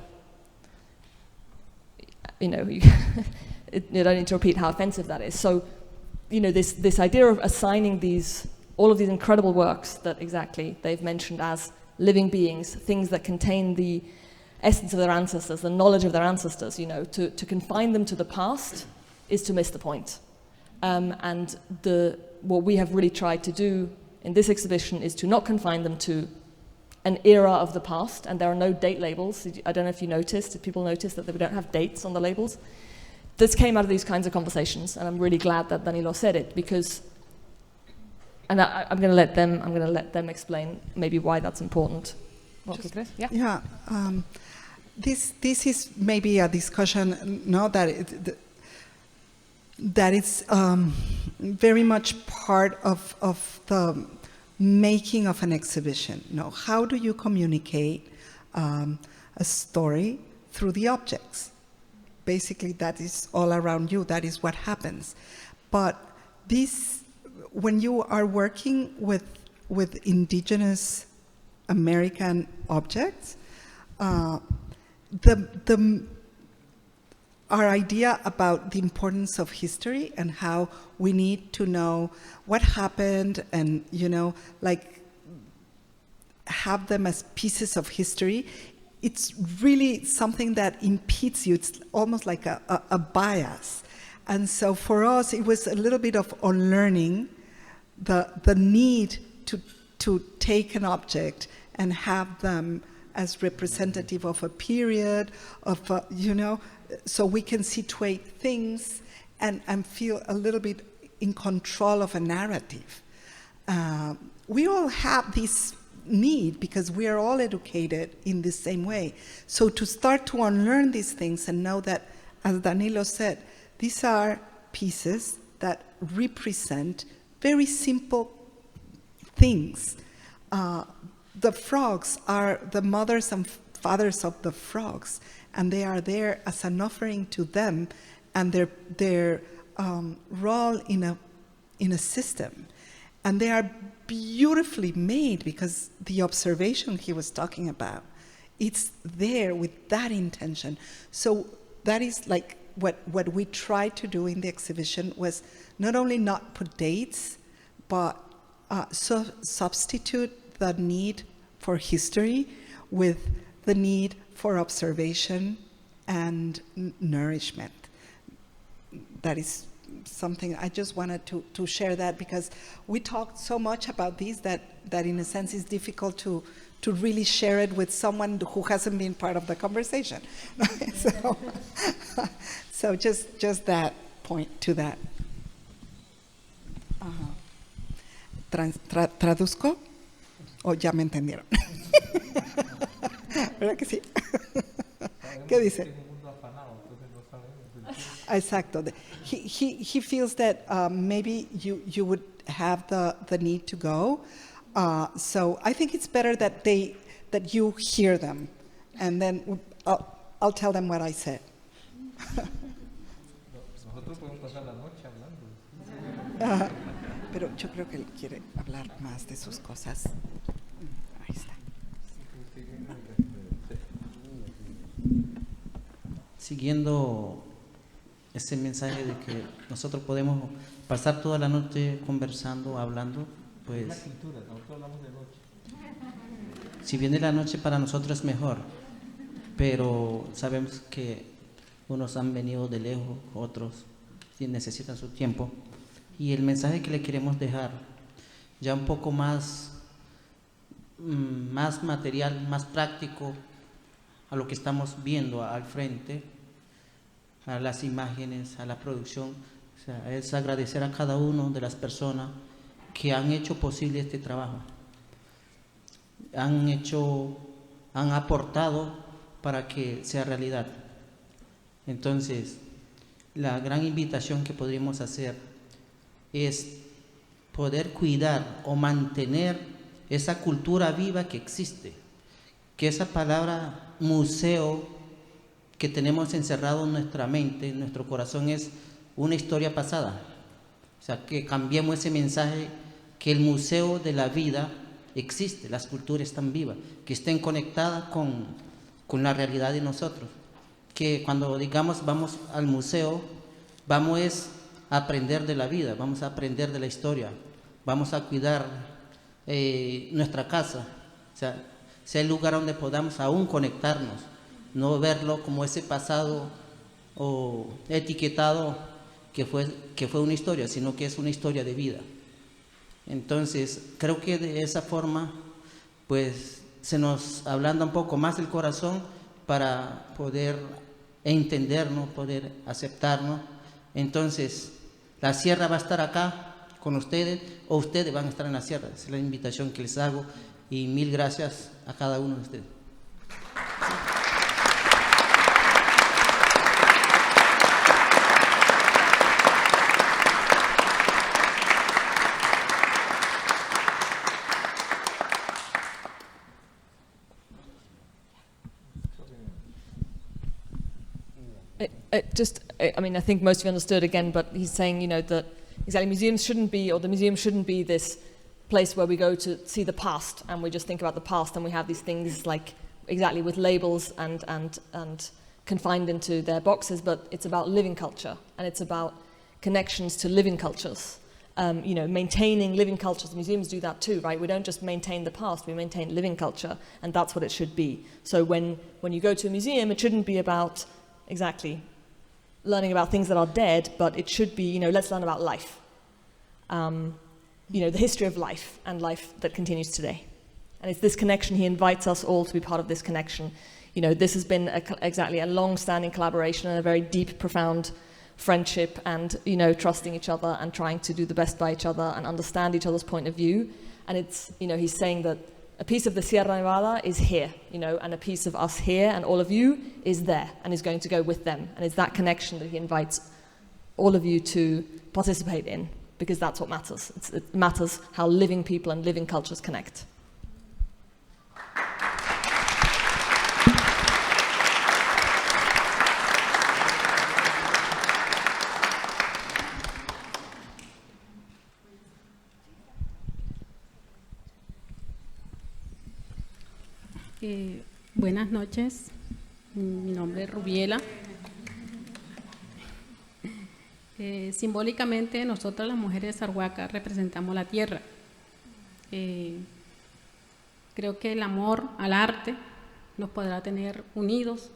You don't need to repeat how offensive that is. So, this idea of assigning all of these incredible works that exactly they've mentioned as living beings, things that contain the essence of their ancestors, the knowledge of their ancestors, to confine them to the past is to miss the point. And what we have really tried to do in this exhibition is to not confine them to an era of the past, and there are no date labels. I don't know if you noticed, if people noticed that we don't have dates on the labels. This came out of these kinds of conversations, and I'm really glad that Danilo said it, because, and I'm going to let them explain maybe why that's important.
Yeah. This is maybe a discussion, that is very much part of the making of an exhibition. How do you communicate a story through the objects? Basically, that is all around you. That is what happens. But when you are working with indigenous American objects, our idea about the importance of history and how we need to know what happened and, have them as pieces of history, it's really something that impedes you. It's almost like a bias. And so for us, it was a little bit of unlearning the need to take an object and have them as representative of a period, so we can situate things and feel a little bit in control of a narrative. We all have this need because we are all educated in the same way. So to start to unlearn these things and know that, as Danilo said, these are pieces that represent very simple things. The frogs are the mothers and fathers of the frogs, and they are there as an offering to them and their role in a system. And they are beautifully made because the observation he was talking about, it's there with that intention. So that is like what we tried to do in the exhibition was not only not put dates, but substitute the need for history with the need for observation and nourishment. That is something I just wanted to share that, because we talked so much about these that in a sense it's difficult to really share it with someone who hasn't been part of the conversation. So just that point to that. ¿Traduzco? ¿O ya me entendieron? ¿Verdad que sí? ¿Qué dice? Exacto. He feels that maybe you would have the need to go. So I think it's better that you hear them, and then I'll tell them what I said.
Nosotros podemos pasar la noche hablando.
Pero yo creo que él quiere hablar más de sus cosas. Ahí está.
Siguiendo ese mensaje de que nosotros podemos pasar toda la noche conversando, hablando, pues
La cultura, nosotros hablamos de noche.
si viene la noche para nosotros es mejor, pero sabemos que unos han venido de lejos, otros sí necesitan su tiempo, y el mensaje que le queremos dejar, ya un poco más material, más práctico a lo que estamos viendo al frente, a las imágenes, a la producción, o sea, es agradecer a cada una de las personas que han hecho posible este trabajo, han aportado para que sea realidad. Entonces, la gran invitación que podríamos hacer es poder cuidar o mantener esa cultura viva que existe, que esa palabra museo que tenemos encerrado en nuestra mente, en nuestro corazón, es una historia pasada. O sea, que cambiemos ese mensaje, que el museo de la vida existe, las culturas están vivas, que estén conectadas con la realidad de nosotros. Que cuando digamos vamos al museo, vamos a aprender de la vida, vamos a aprender de la historia, vamos a cuidar nuestra casa, o sea el lugar donde podamos aún conectarnos, no verlo como ese pasado o etiquetado que fue una historia, sino que es una historia de vida. Entonces, creo que de esa forma, pues, se nos ablanda un poco más el corazón para poder entendernos, poder aceptarnos. Entonces, la sierra va a estar acá con ustedes, o ustedes van a estar en la sierra. Esa es la invitación que les hago, y mil gracias a cada uno de ustedes.
I mean, I think most of you understood again, but he's saying, you know, that exactly museums shouldn't be, or the museum shouldn't be this place where we go to see the past and we just think about the past, and we have these things like exactly with labels and confined into their boxes, but it's about living culture, and it's about connections to living cultures. You know, maintaining living cultures. Museums do that too, right? We don't just maintain the past, we maintain living culture, and that's what it should be. So when you go to a museum, it shouldn't be about exactly learning about things that are dead, but it should be, you know, let's learn about life. You know, the history of life and life that continues today. And it's this connection, he invites us all to be part of this connection. You know, this has been exactly a long-standing collaboration and a very deep, profound friendship, and, you know, trusting each other and trying to do the best by each other and understand each other's point of view. And it's, you know, he's saying that a piece of the Sierra Nevada is here, you know, and a piece of us here and all of you is there and is going to go with them. And it's that connection that he invites all of you to participate in, because that's what matters. It matters how living people and living cultures connect.
Buenas noches, mi nombre es Rubiela. Simbólicamente, nosotras las mujeres arhuacas representamos la tierra. Creo que el amor al arte nos podrá tener unidos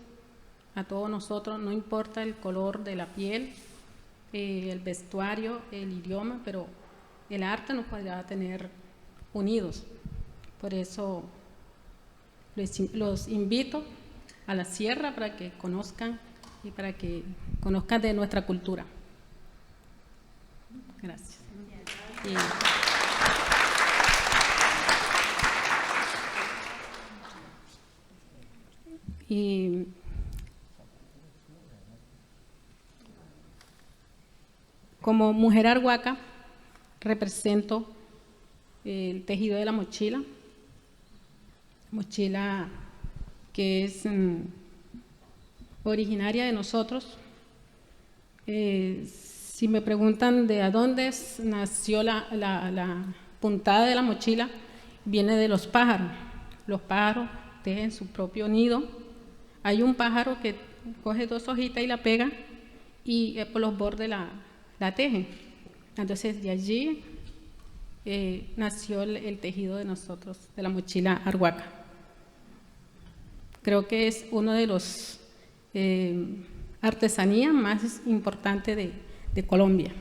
a todos nosotros, no importa el color de la piel, el vestuario, el idioma, pero el arte nos podrá tener unidos. Por eso los invito a la sierra para que conozcan y para que conozcan de nuestra cultura. Gracias. Y como mujer arhuaca represento el tejido de la mochila que es originaria de nosotros. Si me preguntan de a dónde nació la puntada de la mochila, viene de los pájaros. Los pájaros tejen su propio nido. Hay un pájaro que coge 2 hojitas y la pega y por los bordes la teje. Entonces de allí nació el tejido de nosotros, de la mochila arhuaca. Creo que es uno de los artesanías más importantes de Colombia.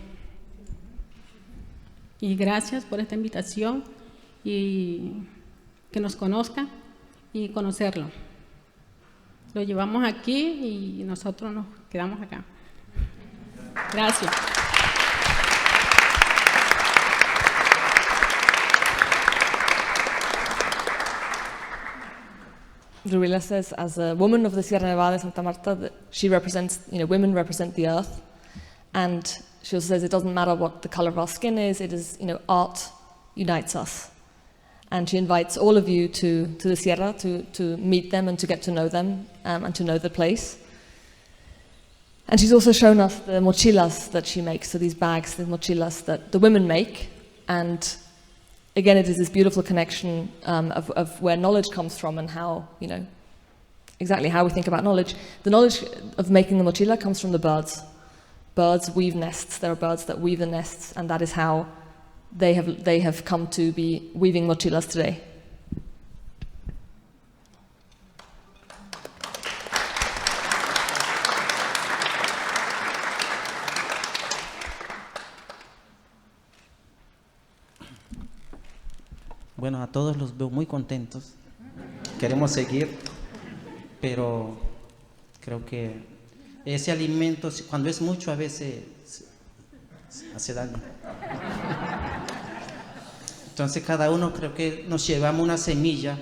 Y gracias por esta invitación y que nos conozcan y conocerlo. Lo llevamos aquí y nosotros nos quedamos acá. Gracias.
Rubiela says, as a woman of the Sierra Nevada de Santa Marta, that she represents, women represent the earth. And she also says it doesn't matter what the color of our skin is, it is, art unites us. And she invites all of you to the Sierra to meet them and to get to know them and to know the place. And she's also shown us the mochilas that she makes, so these bags, the mochilas that the women make. And again, it is this beautiful connection of where knowledge comes from and how, exactly how we think about knowledge. The knowledge of making the mochila comes from the birds. Birds weave nests. There are birds that weave the nests, and that is how they have come to be weaving mochilas today.
Bueno, a todos los veo muy contentos. Queremos seguir, pero creo que ese alimento, cuando es mucho, a veces hace daño. Entonces cada uno creo que nos llevamos una semilla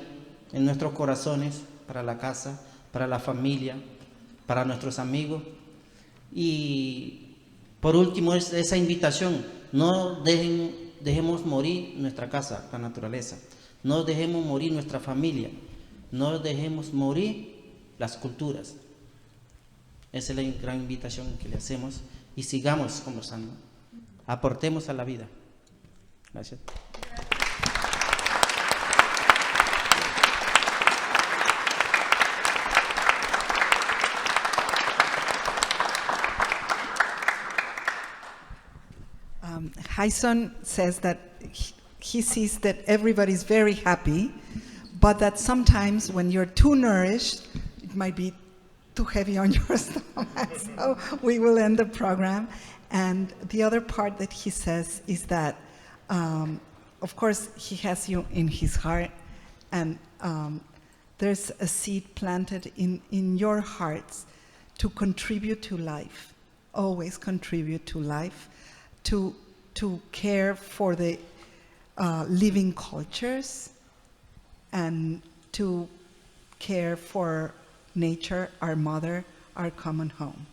en nuestros corazones para la casa, para la familia, para nuestros amigos. Y por último es esa invitación, no dejemos morir nuestra casa, la naturaleza, no dejemos morir nuestra familia, no dejemos morir las culturas. Esa es la gran invitación que le hacemos y sigamos conversando, aportemos a la vida. Gracias.
Jaison says that he sees that everybody's very happy, but that sometimes when you're too nourished, it might be too heavy on your stomach. So we will end the program. And the other part that he says is that, of course, he has you in his heart, and there's a seed planted in your hearts to contribute to life, always contribute to life, to care for the living cultures and to care for nature, our mother, our common home.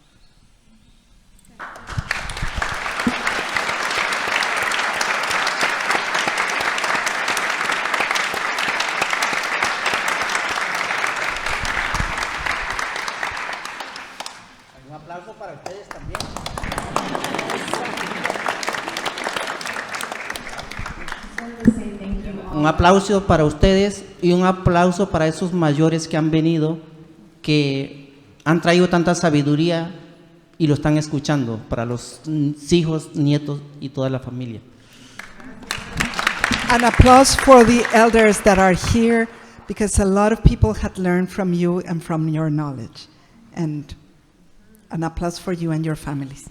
Un aplauso para ustedes también. Un aplauso para ustedes y un aplauso para esos mayores que han venido, que han traído tanta sabiduría y lo están escuchando para los hijos, nietos y toda la familia.
An applause for the elders that are here, because a lot of people had learned from you and from your knowledge. And an applause for you and your families.